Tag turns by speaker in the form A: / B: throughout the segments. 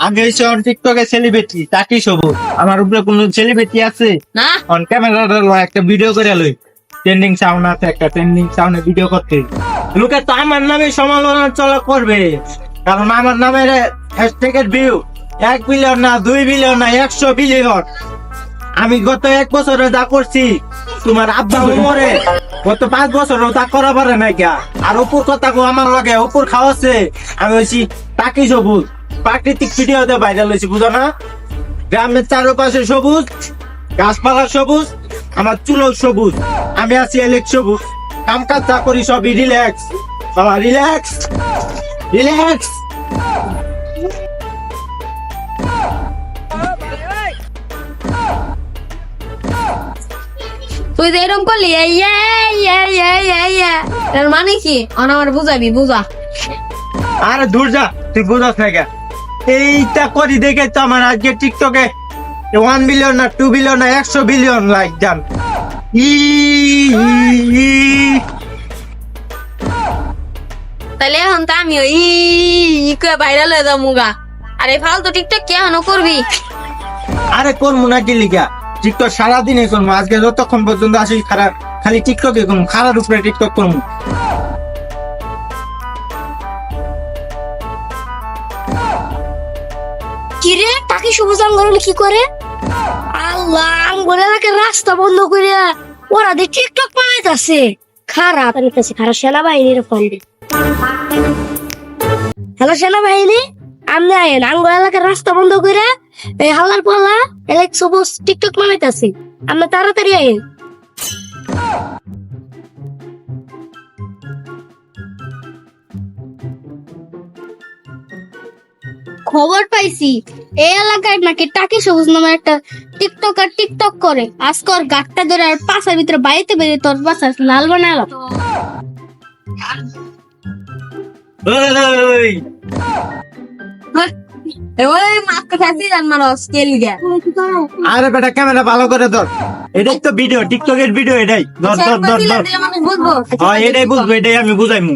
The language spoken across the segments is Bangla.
A: আমি হইছি অন টিকটকে সেলিব্রিটি তাকি সবুজ। আমার উপরে কোন সেলিব্রিটি আছে
B: না
A: অন ক্যামেরা একটা ভিডিও করে লই। ট্রেন্ডিং সাউন্ড আছে, একটা ট্রেন্ডিং সাউন্ডে ভিডিও করতে লোকে তো আমার নামে সমালোচনা করবে, কারণ আমার নামের হ্যাশট্যাগের ভিউ 1 বিলিয়ন না, 2 বিলিয়ন না, 100 বিলিয়ন। আমি গত 1 বছরে যা করছি, তোমার আব্বা উমরে গত 5 বছরও তা করা পারে না গিয়া। আর উপর কথা কো আমার লগে উপর খাওয়াছে। আমি হইছি তাকি সবুজ, প্রাকৃতিক ভিডিওতে ভাইরাল হয়েছি, বুঝো না? গ্রামের চারপাশে সবুজ, গাছপালা সবুজ, আমার চুলও সবুজ, আমি আছি এলেক সবুজ। কাম কাজ যা করি সবই রিল্যাক্স, বাবা রিল্যাক্স রিল্যাক্স।
B: তুই যে এরকম করলি এর মানে কি আমার বুঝাবি বুঝা।
A: আরে দূর যা, তুই বুঝাস না কেন? এইটা করি দেখে তো আমার আজকে টিকটকে 1 বিলিয়ন না, 2 বিলিয়ন না, 100 বিলিয়ন লাইক জান। ই ই, ই।
B: তাহলে এখন তো আমিও ভাইরাল হয়ে যাবো গা। আরে ফালতু টিকটক কে এখনো করবি?
A: আরে করবো না কি লিগা? টিকটক সারাদিনে করবো, আজকে যতক্ষণ পর্যন্ত আসি খালি টিকটকে করবো, খারার উপরে টিকটক করবো।
C: কিরে তাকে সবুজ আঙ্গুর কি করে? আল্লাহ, আঙ্গুর এলাকার রাস্তা বন্ধ করে ওরা দিয়ে টিকটক বানাইতেছে। খারাপ আনিতেছে, খারাপ সেনাবাহিনীর ফোন। হ্যালো সেনাবাহিনী, আপনি আইন আঙ্গুর এলাকার রাস্তা বন্ধ করে এই হাল্লার পাল্লা এলাক সবুজ টিকটক বানাইতেছে। আপনি তাড়াতাড়ি আইন। খবর পাইছি এই এলাকায় নাকি টাকি সবুজ নামের একটা টিকটকার টিকটক করে। আজকর গাটটা ধরে আর পাশার ভিতরে বাড়িতে বেরিয়ে তোর পাশা লাল বানালো।
A: ওই,
B: ওই মাস্ক খাইছি জান মানুষ স্কেল গে।
A: আরে বেটা ক্যামেরা ভালো করে ধর, এটাই তো ভিডিও, টিকটকের ভিডিও এটাই। ধর ধর ধর ধর,
B: মানুষ বুঝবো।
A: হ্যাঁ এটাই বুঝবো, এটাই আমি বুঝাইমু।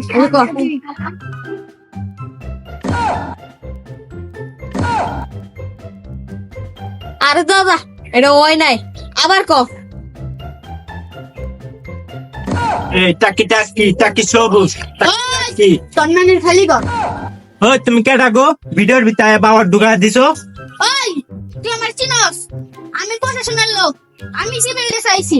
B: আরে দাদা এটা ওই নাই, আবার ক।
A: এই টাকি টাকি টাকি সবুজ টাকি।
C: সম্মানের খালি কর।
A: ওই তুমি কেডা গো? ভিডিওর ভিতরে বাবার ঢুকা দিছো?
C: ওই তুই আমার চিনস? আমি প্রশাসনের লোক, আমি সিভিল ড্রেস আইছি।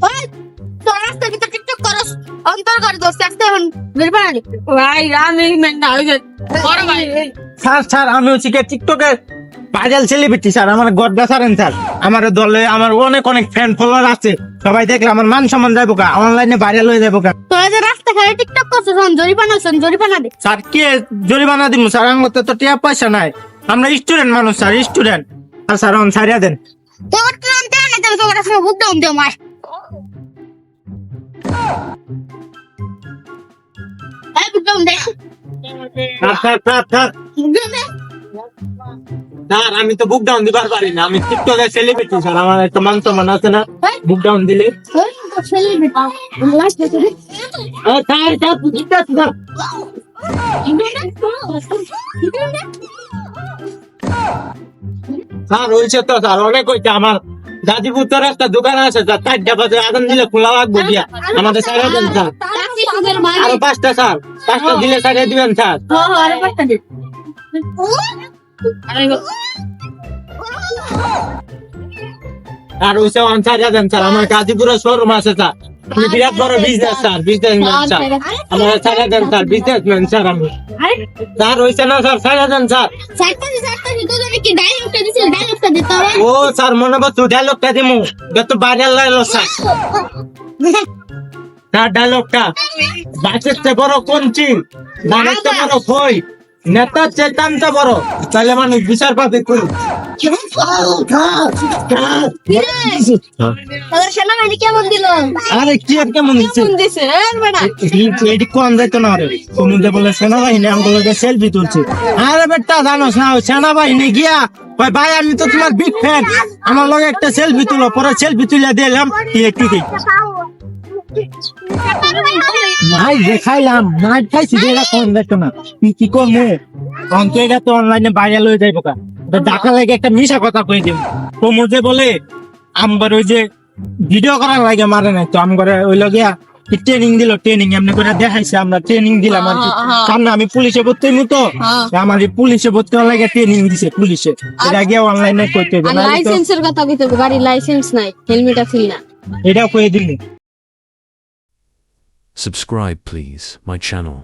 C: ওই তোর রাস্তার ভিতর টিকটক করস, অন্তর করে দোষ আসতে এখন বের বানালি।
B: ভাই আমি মেন্টা হই যায় বড় ভাই।
A: স্যার স্যার, আমি হচ্ছি কি টিকটকের ভাইরাল সেলিব্রিটি স্যার। আমার গড্ডা ছাড়েন স্যার, আমার দলে আমার অনেক অনেক ফ্যান ফলোয়ার আছে। সবাই দেখলে আমার মান সম্মান যাবো কা, অনলাইনে ভাইরাল হয়ে যাবো কা।
C: তোরা যে রাস্তা খালি টিকটক করছিস, জরিপানা দে।
A: স্যার কে জরিমানা দিব স্যার? আমার তো টাকা পয়সা নাই, আমরা স্টুডেন্ট মানুষ স্যার, স্টুডেন্ট। আর স্যার অন ছাড়িয়া দেন।
C: তোর ট্রেন না দেবে, তোর কাছে বুক ডাউন দে মার। এই বুক ডাউন দে,
A: sir sir sir sir
C: book down দে।
A: স্যার, আমি তো বুক ডাউন দিবার পারি না, আমি টিকটকের সেলিব্রিটি স্যার, আমার একটা মান সম্মান আছে না বুক ডাউন দিলে?
C: ওই তো ছেলে বেটা লাস্ট দেখে
A: স্যার স্যার বুঝতে স্যার। স্যার হয়েছে তো স্যার, অনেক হয়েছে। আমার গাজীপুর তোর একটা দোকান আছে স্যার, 4টা বাজে আগুন দিলে খোলা রাখবো দিয়া, আমাদের সাইডে দেন স্যার। আরো 5টা স্যার, 5টা দিলে সাইডে দিবেন স্যার।
C: আরে পাঁচটা দে।
A: আর ওইসব ছাড়িয়া দেন স্যার, আমার গাজীপুরের শোরুম আছে স্যার, আমি বিরাট বড় বিজনেস স্যার, বিজনেসম্যান স্যার, আমার ছাড়িয়া দেন স্যার, বিজনেসম্যান স্যার আমি। স্যার হয়েছে না স্যার, ছাড়িয়া দেন স্যার।
C: চারটা তোর কি ডায়লগটা দিছিল, ডায়লগটা দিতে হবে।
A: ও স্যার মনে করছো ডায়লগটা দিমু, যত ভাইরাল লাগলো স্যার। স্যার ডায়লগটা, বাসের চেয়ে বড় কোন চিন, ধানের চেয়ে বড় খই, নেতা চেতান্ত বড় তাহলে মানুষ বিচার পাবে করুন।
C: তাদের সেনাবাহিনী কেমন দিল?
A: আরে কি আর কেমন দিচ্ছে
B: কোন দিছে বেটা
A: এটি কোন যাইতো না রে সমুদ্রে বলে সেনাবাহিনী আমগুলোকে সেলফি তুলছে। আরে বেটা জানো সেনাবাহিনী গিয়া ভাই ভাই আমি তো তোমার বিগ ফ্যান, আমার লগে একটা সেলফি তুলো, পরে সেলফি তুলে দিলাম একটু নাই দেখাইলাম নাই খাইছি এটা কোন দেখতো না তুই কি করবো অঙ্ক এটা তো অনলাইনে ভাইরাল হয়ে যাইব কা ডাকা লাগে একটা মিশা কথা কই দিব সমুদ্রে বলে আমবার ওই যে ভিডিও করার লাগে মারে নাই তো আমগরে ওই লগিয়া ট্রেনিং দিল, ট্রেনিং এমনি করে দেখাইছে, আমরা ট্রেনিং দিলাম আর কি। সামনে আমি পুলিশে ভর্তি হইমু তো আমার এই পুলিশে ভর্তি হওয়ার লাগে ট্রেনিং দিছে পুলিশে, এটা গিয়ে অনলাইনে করতে হবে
B: আর
A: নাহলে তো
B: লাইসেন্সের কথা কইতে হবে, গাড়ির লাইসেন্স নাই, হেলমেট আছে না।
A: এটাও কয়ে দিবি।
D: Subscribe please my channel.